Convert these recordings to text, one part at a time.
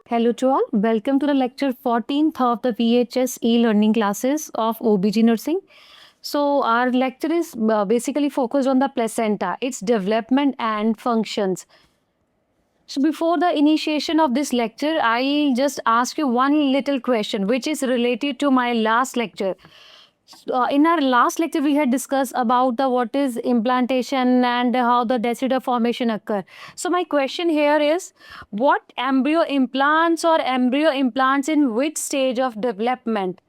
Hello to all. Welcome to the lecture 14th of the VHS e-learning classes of OBG nursing. So our lecture is basically focused on the placenta, its development and functions. So before the initiation of this lecture, I'll just ask you one little question which is related to my last lecture. In our last lecture, we had discussed about the what is implantation and how the deciduous formation occur. So my question here is, what embryo implants or embryo implants in which stage of development?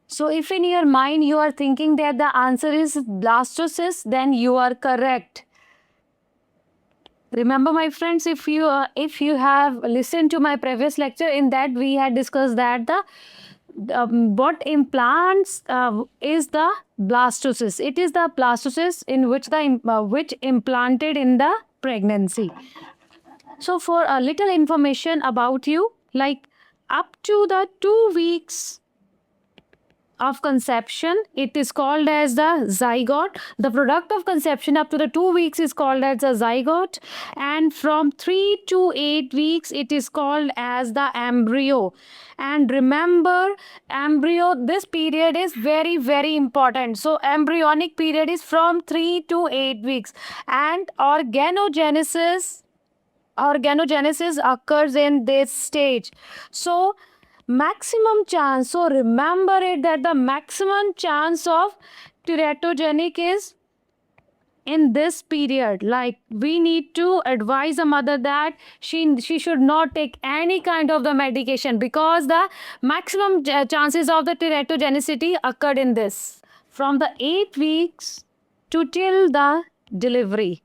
So if in your mind you are thinking that the answer is blastocyst, then you are correct. Remember, my friends, if you have listened to my previous lecture, in that we had discussed that the what implants is the blastocyst. It is the blastocyst in which which implanted in the pregnancy. So for a little information about you, like up to the 2 weeks of conception, it is called as the zygote. The product of conception up to the 2 weeks is called as the zygote, and from 3 to 8 weeks it is called as the embryo. And remember, embryo, this period is very important. So embryonic period is from 3 to 8 weeks, and organogenesis occurs in this stage. So maximum chance, so remember it, that the maximum chance of teratogenic is in this period. Like, we need to advise a mother that she should not take any kind of the medication, because the maximum chances of the teratogenicity occurred in this from the 8 weeks to till the delivery.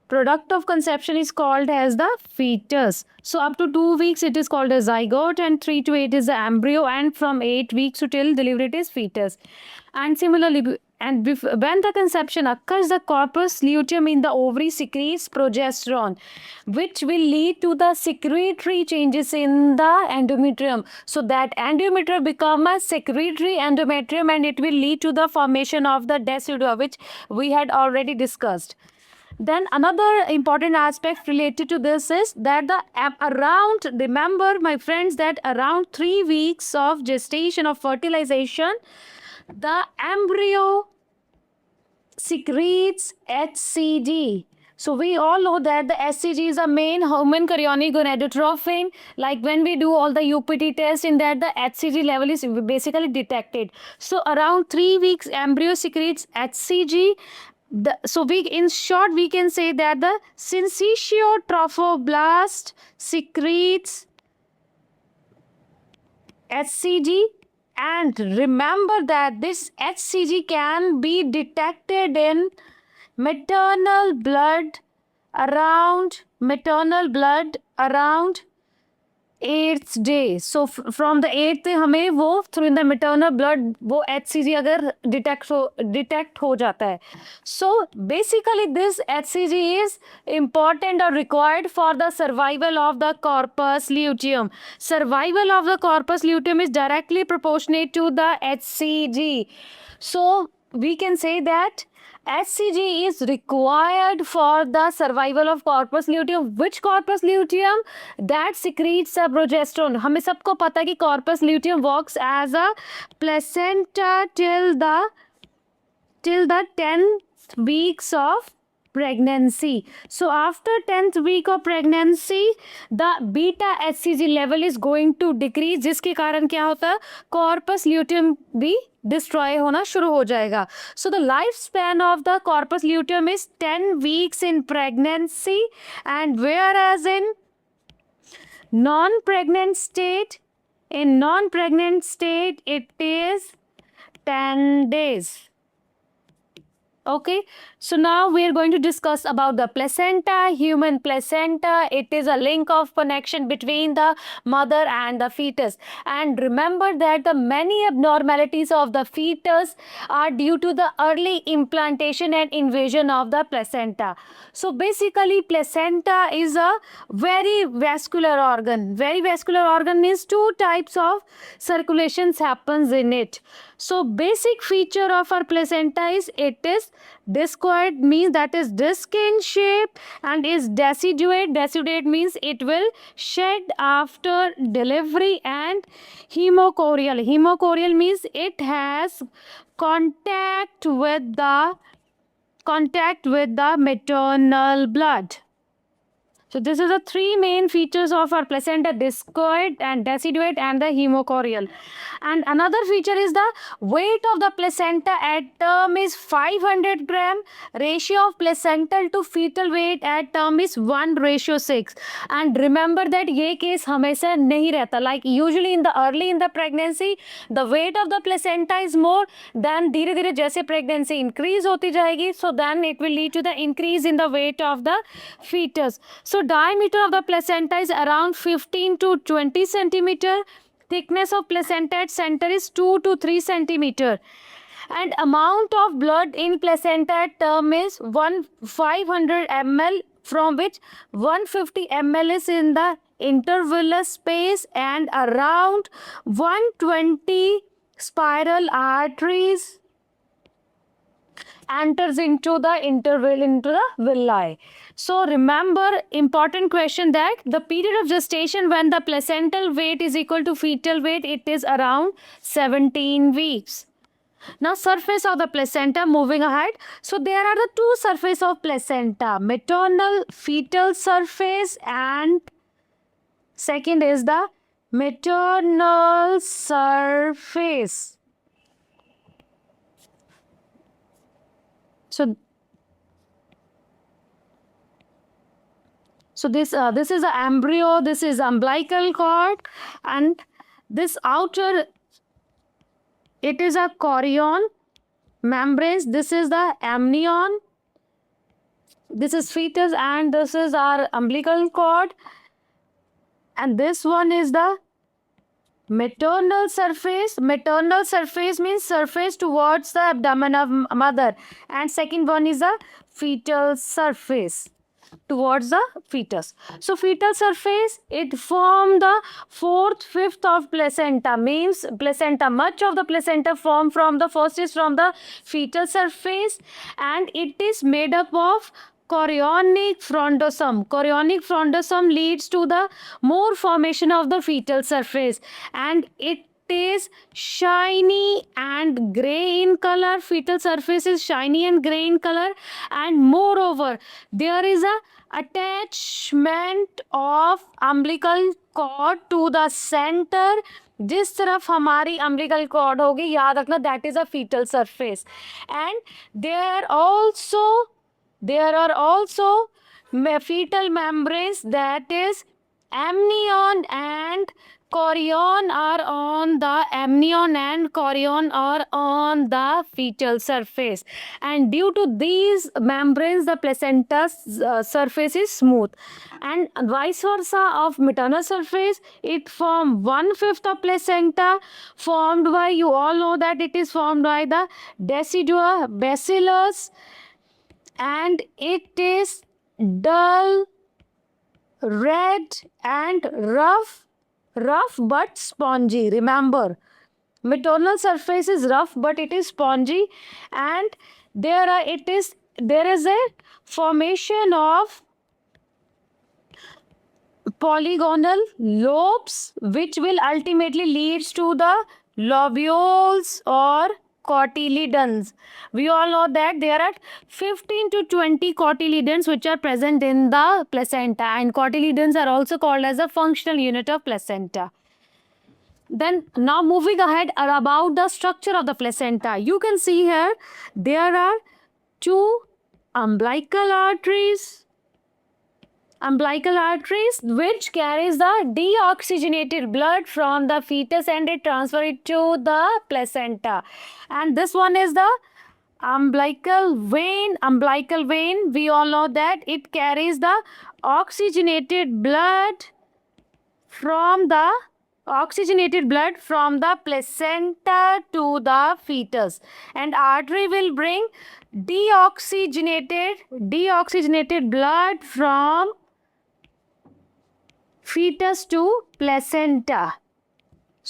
Product of conception is called as the fetus. So up to 2 weeks it is called a zygote, and 3 to 8 is the embryo, and from 8 weeks to till delivery it is fetus. And similarly, when the conception occurs, the corpus luteum in the ovary secretes progesterone, which will lead to the secretory changes in the endometrium. So that endometrium become a secretory endometrium, and it will lead to the formation of the decidua, which we had already discussed. Then another important aspect related to this is that remember, my friends, that around 3 weeks of gestation of fertilization, the embryo secretes HCG. So we all know that the HCG is a main human chorionic gonadotrophin. Like when we do all the UPT test, in that the HCG level is basically detected. So around 3 weeks, embryo secretes HCG. So in short, we can say that the syncytial trophoblast secretes HCG, and remember that this HCG can be detected in maternal blood around 8th day. So from the 8th day हमें वो through the maternal blood वो HCG अगर detect हो जाता है. So basically this HCG is important or required for the survival of the corpus luteum. Survival of the corpus luteum is directly proportionate to the HCG. So we can say that HCG is required for the survival of corpus luteum. Which corpus luteum? That secretes a progesterone. हमें सबको पता है कि corpus luteum works as a placenta till the 10th weeks of pregnancy. So after 10th week of pregnancy, the beta HCG level is going to decrease, जिसके कारण क्या होता है, corpus luteum भी destroy होना शुरू हो जाएगा. So the lifespan of the corpus luteum is 10 weeks in pregnancy, and whereas in non-pregnant state it is 10 days. Okay, so now we are going to discuss about the placenta, human placenta. It is a link of connection between the mother and the fetus. And remember that the many abnormalities of the fetus are due to the early implantation and invasion of the placenta. So basically, placenta is a very vascular organ. Very vascular organ means 2 types of circulations happens in it. So basic feature of our placenta is it is discoid, means that is disc in shape, and is deciduate. Deciduate means it will shed after delivery, and hemochorial. Hemochorial means it has contact with the maternal blood. So this is the three main features of our placenta: discoid and deciduate and the hemochorial. And another feature is the weight of the placenta at term is 500 gram. Ratio of placental to fetal weight at term is 1:6. And remember that ये case हमेशा नहीं रहता. Like usually in the early in the pregnancy, the weight of the placenta is more. Then धीरे धीरे जैसे pregnancy increase होती जाएगी, so then it will lead to the increase in the weight of the fetus. So diameter of the placenta is around 15 to 20 centimeter. Thickness of placenta at center is 2 to 3 centimeter. And amount of blood in placenta at term is 500 ml, from which 150 ml is in the intervillous space, and around 120 spiral arteries enters into the interval, into the villi. So remember, important question, that the period of gestation when the placental weight is equal to fetal weight, it is around 17 weeks. Now surface of the placenta, moving ahead. So there are the two surface of placenta: maternal fetal surface, and second is the maternal surface. So this is the embryo, this is umbilical cord, and this outer, it is a chorion membranes. This is the amnion. This is fetus, and this is our umbilical cord. And this one is the maternal surface. Maternal surface means surface towards the abdomen of mother, and second one is the fetal surface towards the fetus. So fetal surface, it form the 4th, 5th of placenta, means placenta, much of the placenta form from the first is from the fetal surface, and it is made up of chorionic frondosome. Chorionic frondosome leads to the more formation of the fetal surface, and it is shiny and gray in color. Fetal surface is shiny and gray in color, and moreover there is a attachment of umbilical cord to the center. जिस तरफ हमारी umbilical cord होगी, याद रखना, that is a fetal surface. And there are also fetal membranes, that is amnion and chorion are on the fetal surface, and due to these membranes the placenta's surface is smooth. And vice versa of maternal surface, it form 1/5 of placenta, formed by, you all know that it is formed by the decidua bacillus, and it is dull red and rough but spongy. Remember, maternal surface is rough but it is spongy, and there is a formation of polygonal lobes, which will ultimately leads to the lobules or cotyledons. We all know that there are 15 to 20 cotyledons which are present in the placenta, and cotyledons are also called as a functional unit of placenta. Then now moving ahead about the structure of the placenta. You can see here there are two umbilical arteries which carries the deoxygenated blood from the fetus, and it transfer it to the placenta. And this one is the umbilical vein. We all know that it carries the oxygenated blood from the placenta to the fetus, and artery will bring deoxygenated blood from fetus to placenta.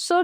So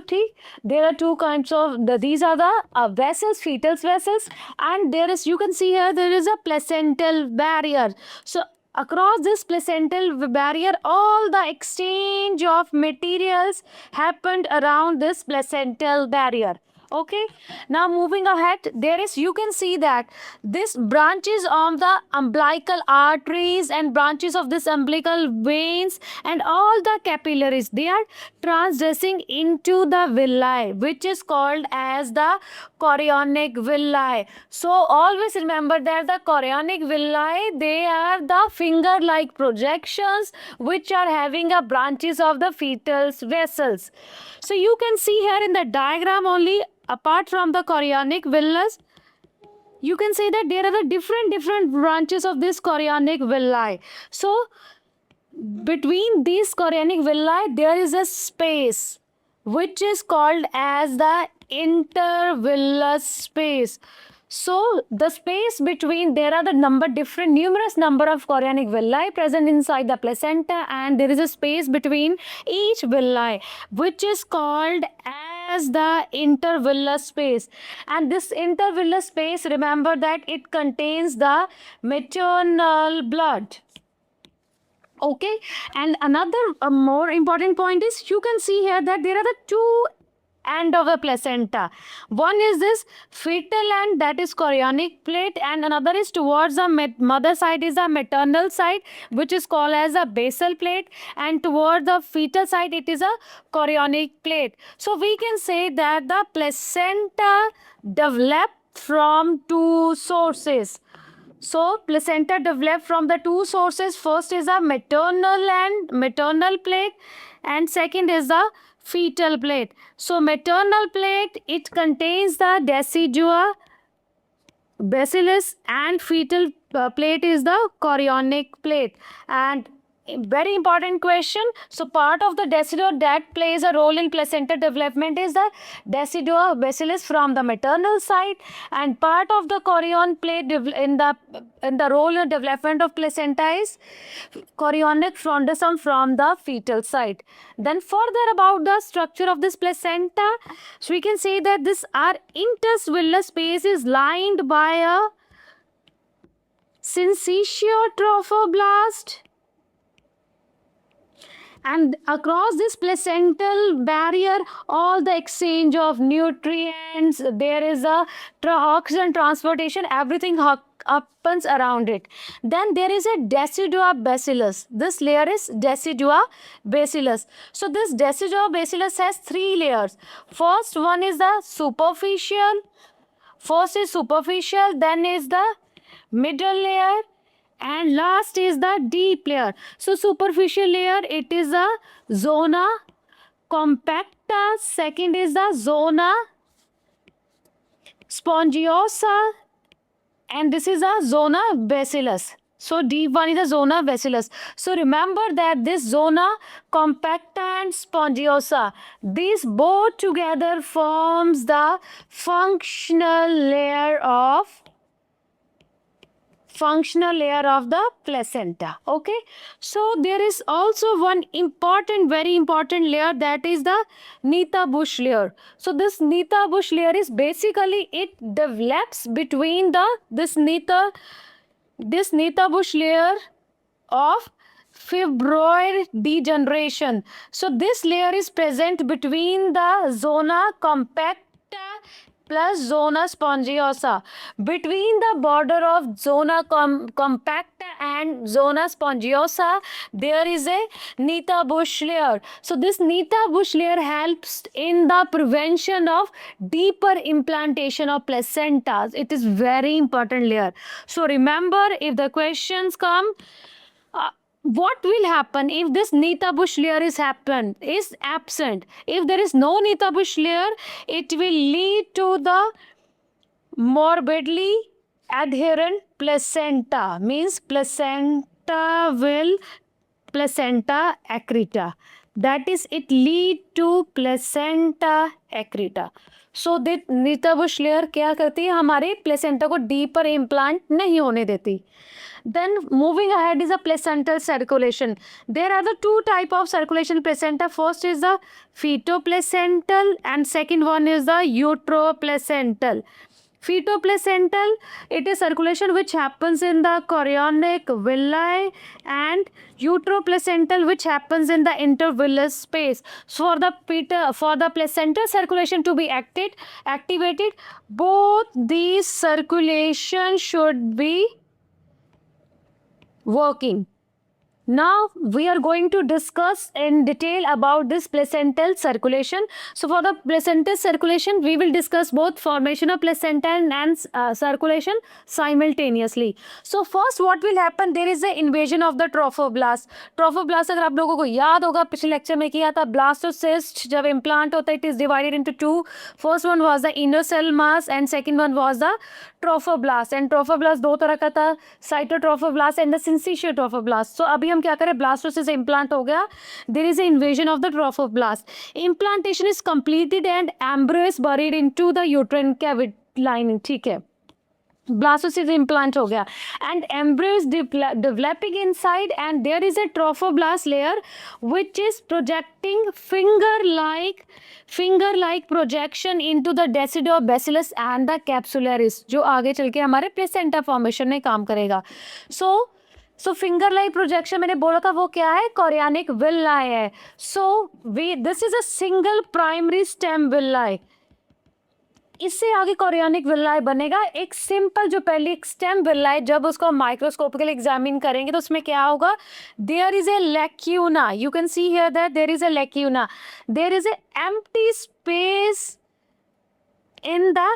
there are two kinds of these are the vessels, fetal vessels, and there is, you can see here, there is a placental barrier. So across this placental barrier, all the exchange of materials happened around this placental barrier. Okay, now moving ahead, there is, you can see that this branches on the umbilical arteries and branches of this umbilical veins and all the capillaries, they are transgressing into the villi, which is called as the chorionic villi. So always remember that the chorionic villi, they are the finger like projections which are having a branches of the fetal vessels. So you can see here in the diagram only, apart from the chorionic villus, you can say that there are the different branches of this chorionic villi. So between these chorionic villi, there is a space which is called as the intervillous space. So the space between, there are the numerous number of chorionic villi present inside the placenta, and there is a space between each villi which is called as the intervillous space. And this intervillous space, remember that it contains the maternal blood. Okay, and another more important point is, you can see here that there are the two end of the placenta. One is this fetal end, that is chorionic plate, and another is towards the mother side is the maternal side, which is called as a basal plate, and toward the fetal side it is a chorionic plate. So we can say that the placenta developed from two sources. So placenta developed from the two sources. First is the maternal plate, and second is the fetal plate. So maternal plate, it contains the decidua bacillus, and fetal plate is the chorionic plate. And very important question. So part of the decidua that plays a role in placenta development is the decidua bacillus from the maternal side, and part of the chorion plate in the role in development of placenta is chorionic frondosome from the fetal side. Then further about the structure of this placenta, so we can say that this our intervillous space is lined by a syncytial trophoblast, and across this placental barrier, all the exchange of nutrients, there is a oxygen transportation, everything happens around it. Then there is a decidua bacillus. This layer is decidua bacillus. So this decidua bacillus has three layers. First one is the superficial. First is superficial, then is the middle layer, and last is the deep layer. So superficial layer, it is a zona compacta, second is the zona spongiosa, and this is a zona bacillus. So deep one is the zona bacillus. So remember that this zona compacta and spongiosa, these both together forms the functional layer of the placenta. Okay, so there is also one very important layer, that is the Nita Bush layer. So this Nita Bush layer is basically, it develops between this Nita Bush layer of fibroid degeneration. So this layer is present between the zona compacta plus zona spongiosa. Between the border of zona compacta and zona spongiosa, there is a Nita Bush layer. So this Nita Bush layer helps in the prevention of deeper implantation of placentas. It is very important layer. So remember, if the questions come, what will happen if this Nita Bush layer is absent? If there is no Nita Bush layer, it will lead to the morbidly adherent placenta, means placenta accreta. that is it lead to placenta accreta. So the Nitabuch layer क्या करती है, हमारे placenta को deeper implant नहीं होने देती. Then moving ahead is a placental circulation. There are the two type of circulation placenta. First is the fetoplacental and second one is the uteroplacental. Fetoplacental, it is circulation which happens in the chorionic villi, and uteroplacental which happens in the intervillous space. So for the placental circulation to be activated, both these circulation should be working. Now we are going to discuss in detail about this placental circulation. So for the placental circulation, we will discuss both formation of placenta and circulation simultaneously. So first what will happen, there is a invasion of the trophoblast. Trophoblast अगर आप लोगों को याद होगा पिछले lecture में किया था, blastocyst जब implant होता है it is divided into two. First one was the inner cell mass and second one was the trophoblast. And trophoblast दो तरह का था, cytotrophoblast and the syncytial trophoblast. So अभी हम क्या करें, ब्लास्टोसिस इम्प्लांट हो गया, there is a invasion of the trophoblast. Implantation is completed and embryo is buried into the uterine cavity lining. ठीक है, blastocyst implant हो गया and embryo is developing inside, and there is a trophoblast layer which is projecting finger like projection into the decidobacillus and the capsularis, जो आगे चल के हमारे placenta formation में काम करेगा. सो फिंगर लाइक प्रोजेक्शन मैंने बोला था वो क्या है, कोरियानिक विल्लाई है. So this is a single primary stem विल्लाई. इससे आगे कोरियानिक विल्लाई बनेगा. एक सिंपल जो पहली एक स्टेम विल्लाई, जब उसको माइक्रोस्कोपिकली एग्जामिन करेंगे तो उसमें क्या होगा, there is a lacuna. You can see here that there is a lacuna. There is a empty space in the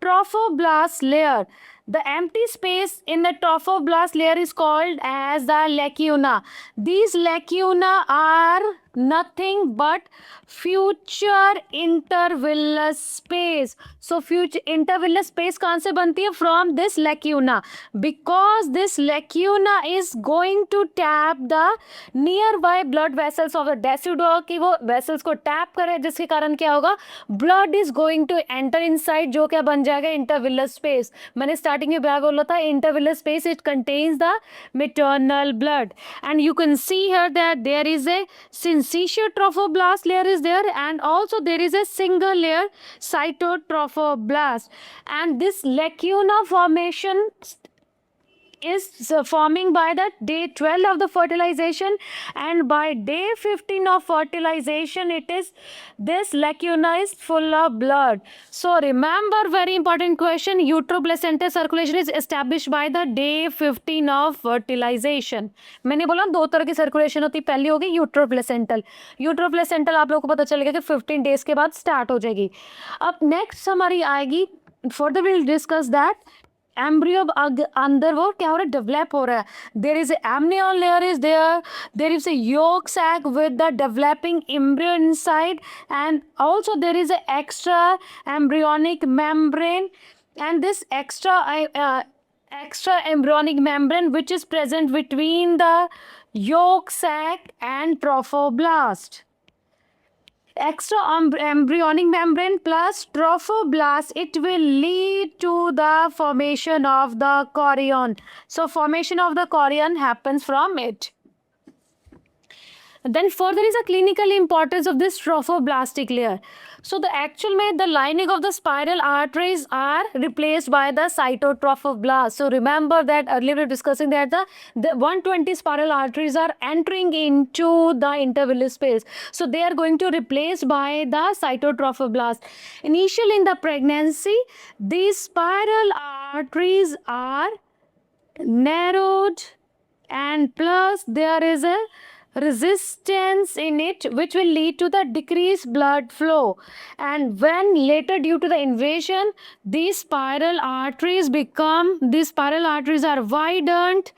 trophoblast layer. The empty space in the trophoblast layer is called as the lacuna. These lacuna are nothing but future intervillous space. So future intervillous space कहाँ से बनती है, from this lacuna, because this lacuna is going to tap the nearby blood vessels of the deciduous, कि वो vessels को tap करे, जिसके कारण क्या होगा, blood is going to enter inside, जो क्या बन जाएगा, intervillous space. मैंने स्टार्टिंग में क्या बोला था, intervillous space it contains the maternal blood, and you can see here that there is a syncytial trophoblast layer is there, and also there is a single layer cytotrophoblast, and this lacuna formation is forming by the day 12 of the fertilization, and by day 15 of fertilization it is, this lacuna is full of blood. So remember, very important question, uteroplacental circulation is established by the day 15 of fertilization. मैंने बोला दो तरह की circulation होती, पहली होगी यूट्रोप्लेसेंटल. यूट्रोप्लेसेंटल आप लोगों को पता चलेगा कि 15 डेज के बाद स्टार्ट हो जाएगी. अब नेक्स्ट हमारी आएगी, further will discuss that embryo अंदर वो क्या हो रहा है, डेवलप हो रहा है. There is amnion layer is there, there is a yolk sac with the developing embryo inside, and also there is a extra embryonic membrane, and this extra embryonic membrane which is present between the yolk sac and trophoblast. Extra embryonic membrane plus trophoblast, it will lead to the formation of the chorion. So formation of the chorion happens from it. Then further is a clinical importance of this trophoblastic layer. So the actual में the lining of the spiral arteries are replaced by the cytotrophoblast. So remember that earlier we were discussing that the 120 spiral arteries are entering into the intervillous space. So they are going to replace by the cytotrophoblast. Initially in the pregnancy, these spiral arteries are narrowed, and plus there is a resistance in it which will lead to the decreased blood flow, and when later due to the invasion these spiral arteries are widened,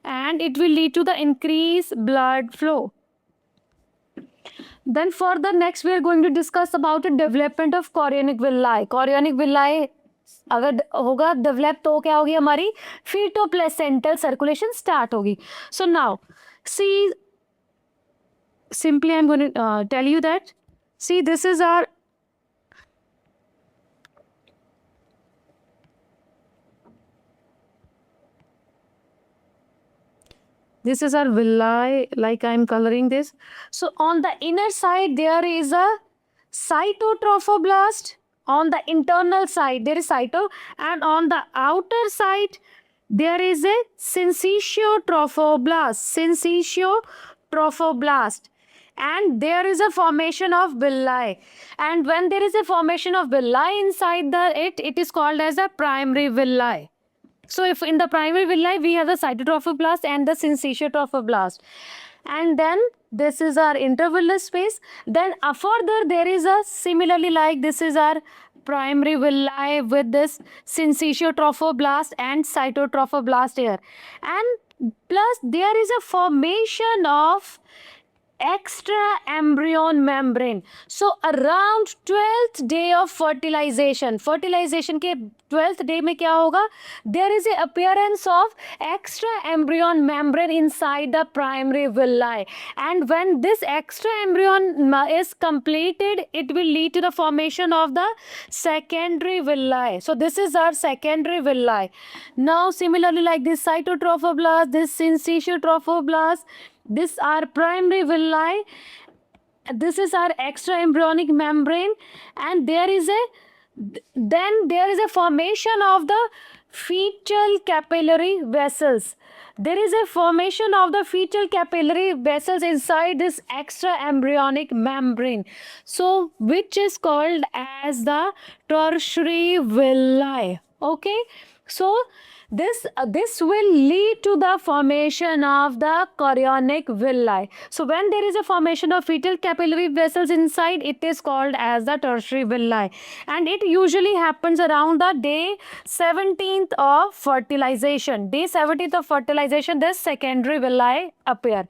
and it will lead to the increased blood flow. Then further next we are going to discuss about the development of chorionic villi. Chorionic villi अगर होगा develop तो क्या होगी, हमारी fetoplacental circulation start होगी. So now see simply I'm going to tell you that, see, this is our villi, like I'm coloring this. So on the inner side there is a cytotrophoblast, on the internal side there is cyto, and on the outer side there is a syncytiotropoblast, and there is a formation of villi, and when there is a formation of villi inside it is called as a primary villi. So if in the primary villi we have the cytotrophoblast and the syncytiotropoblast, and then this is our intervillar space. Then further there is a similarly, like this is our primary villi with this syncytiotropoblast and cytotrophoblast here, and plus there is a formation of extra embryon membrane. So around 12th day of fertilization के 12th day में क्या होगा, there is a appearance of extra embryon membrane inside the primary villi, and when this extra embryon is completed, it will lead to the formation of the secondary villi. So this is our secondary villi. Now similarly, like this cytotrophoblast, this syncytiotropoblast, this are primary villi, this is our extra embryonic membrane, and there is a formation of the fetal capillary vessels. There is a formation of the fetal capillary vessels inside this extra embryonic membrane, so which is called as the tertiary villi. Okay, so this will lead to the formation of the chorionic villi. So when there is a formation of fetal capillary vessels inside, it is called as the tertiary villi, and it usually happens around the day 17th of fertilization. Day 17th of fertilization, this secondary villi appear.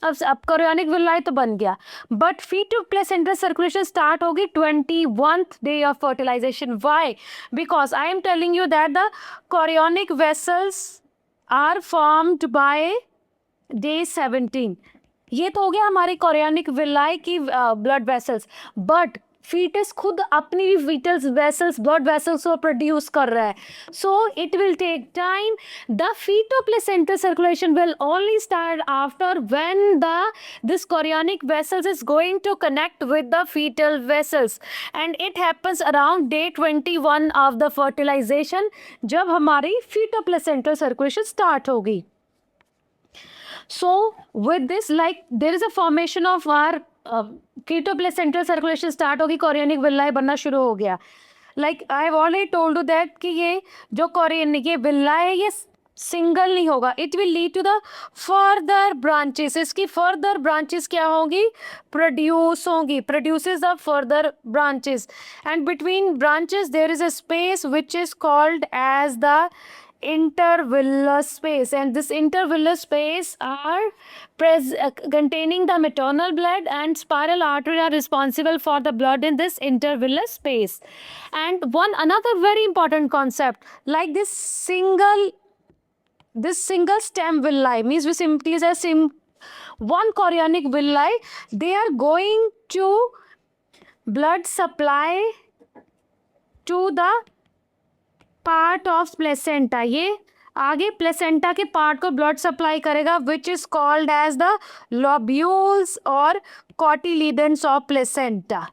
अब chorionic villi तो बन गया, but feto placenta circulation start होगी 21th day of fertilization. Why? Because I am telling you that the chorionic vessels are formed by day 17. ये तो हो गया हमारी कोरियोनिक विलाई की ब्लड वेसल्स, बट फीटस खुद अपनी भी फीटल वेसल्स, ब्लड वेसल्स को प्रोड्यूस कर रहा है. So it will take time. The fetoplacental circulation will only start after when this chorionic vessels is going to connect with the fetal vessels, and it happens around day 21 of the fertilization, जब हमारी fetoplacental circulation start होगी. So with this, like there is a formation of our fetoplacental circulation start होगी, chorionic villi बनना शुरू हो गया. Like I have already told you that कि ये जो कोरियोनिक ये विलाई है ये सिंगल नहीं होगा, it will lead to the further branches. इसकी फर्दर ब्रांचेस क्या होंगी, प्रोड्यूस होंगी, produces the further branches, and between branches there is a space which is called as the intervillar space, and this intervillar space are containing the maternal blood, and spiral artery are responsible for the blood in this intervillar space. And another very important concept, like this single stem villi, means we simply say one chorionic villi, they are going to blood supply to the part of placenta. ये आगे placenta के part को blood supply करेगा, which is called as the lobules और cotyledons of placenta.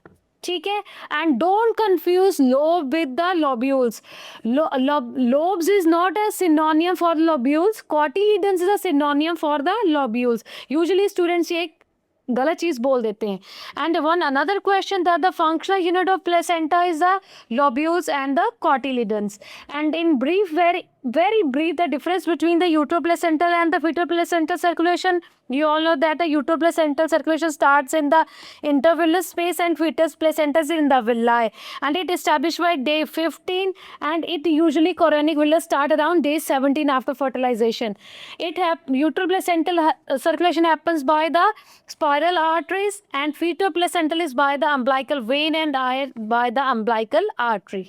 ठीक है, and don't confuse lobe with the lobules. Lobes is not a synonym for lobules, cotyledons is a synonym for the lobules. Usually students ये गलत चीज बोल देते हैं. And one another question that the functional unit of placenta is the lobules and the cotyledons. And in brief, very brief, the difference between the uteroplacental and the fetoplacental circulation. You all know that the uteroplacental circulation starts in the intervillar space and fetus placenta is in the villi, and it established by day 15, and it usually chorionic villi start around day 17 after fertilization. Uteroplacental circulation happens by the spiral arteries, and fetoplacental is by the umbilical vein and by the umbilical artery.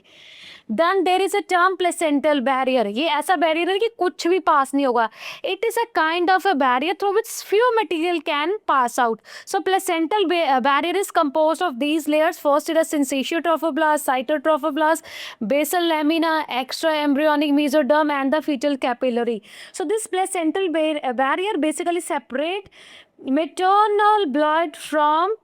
Then there is a term placental barrier. ये ऐसा barrier है कि कुछ भी pass नहीं होगा. It is a kind of a barrier through which few material can pass out. So placental barrier is composed of these layers. First it is syncytial trophoblast, cytotrophoblast, basal lamina, extra embryonic mesoderm, and the fetal capillary. So this placental barrier basically separate maternal blood from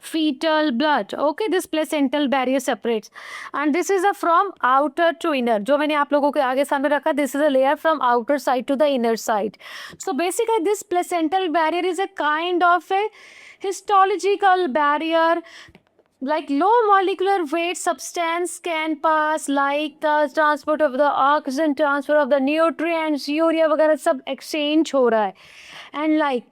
fetal blood. Okay, this placental barrier separates, and this is a from outer to inner. जो मैंने आप लोगों के आगे सामने रखा, this is a layer from outer side to the inner side. So basically this placental barrier is a kind of a histological barrier, like low molecular weight substance can pass, like the transport of the oxygen, transfer of the nutrients, urea वगैरह सब exchange हो रहा है. And like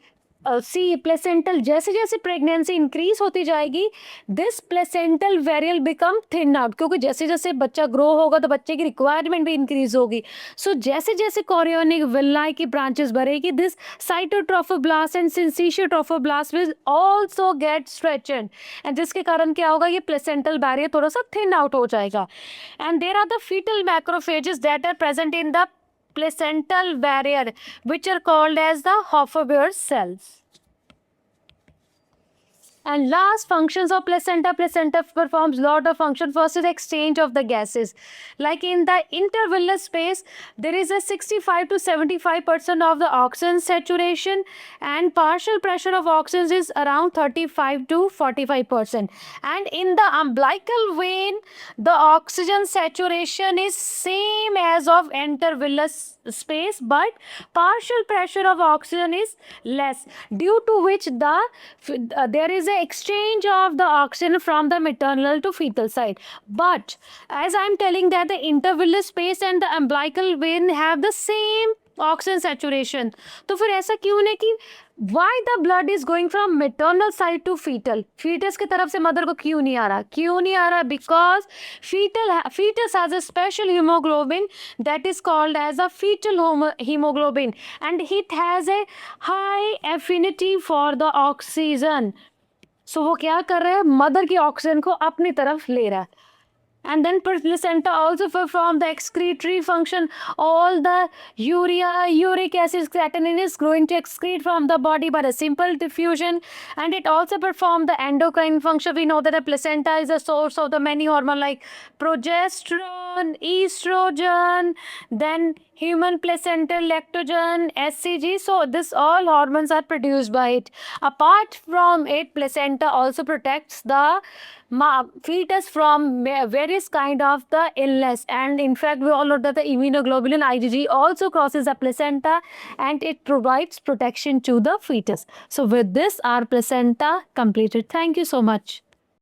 C placental, जैसे जैसे pregnancy increase होती जाएगी, this placental barrier become thin out, क्योंकि जैसे जैसे बच्चा ग्रो होगा तो बच्चे की रिक्वायरमेंट भी इंक्रीज होगी. सो जैसे जैसे कोरियोनिक विलाई की ब्रांचेस बढ़ेगी, this cytotrophoblast and syncytial trophoblast will also get stretched, and जिसके कारण क्या होगा, ये प्लेसेंटल बैरियर थोड़ा सा थिन आउट हो जाएगा. And there are the fetal macrophages that are present in the placental barrier, which are called as the Hoffer cells. And last functions of placenta. Placenta performs lot of functions. First is exchange of the gases. Like in the intervillous space, there is a 65 to 75% of the oxygen saturation, and partial pressure of oxygen is around 35 to 45%. And in the umbilical vein, the oxygen saturation is same as of intervillous space, but partial pressure of oxygen is less, due to which there is a exchange of the oxygen from the maternal to fetal side. But as I am telling that the intervillous space and the umbilical vein have the same oxygen saturation, तो फिर ऐसा क्यों नहीं कि why the blood is going from maternal side to fetal, fetus की तरफ से mother को क्यों नहीं आ रहा, क्यों नहीं आ रहा? Because fetus has a special hemoglobin that is called as a fetal hemoglobin, and it has a high affinity for the oxygen. So वो क्या कर रहा है, मदर की ऑक्सीजन को अपनी तरफ ले रहा है. And then placenta also perform the excretory function. All the urea, uric acid, creatinine is going to excrete from the body by a simple diffusion, and it also perform the endocrine function. We know that the placenta is a source of the many hormones like progesterone, estrogen, then human placental lactogen, SCG. So this all hormones are produced by it. Apart from it, placenta also protects the fetus from various kind of the illness, and in fact we all know that the immunoglobulin IgG also crosses the placenta, and it provides protection to the fetus. So with this, our placenta completed. Thank you so much.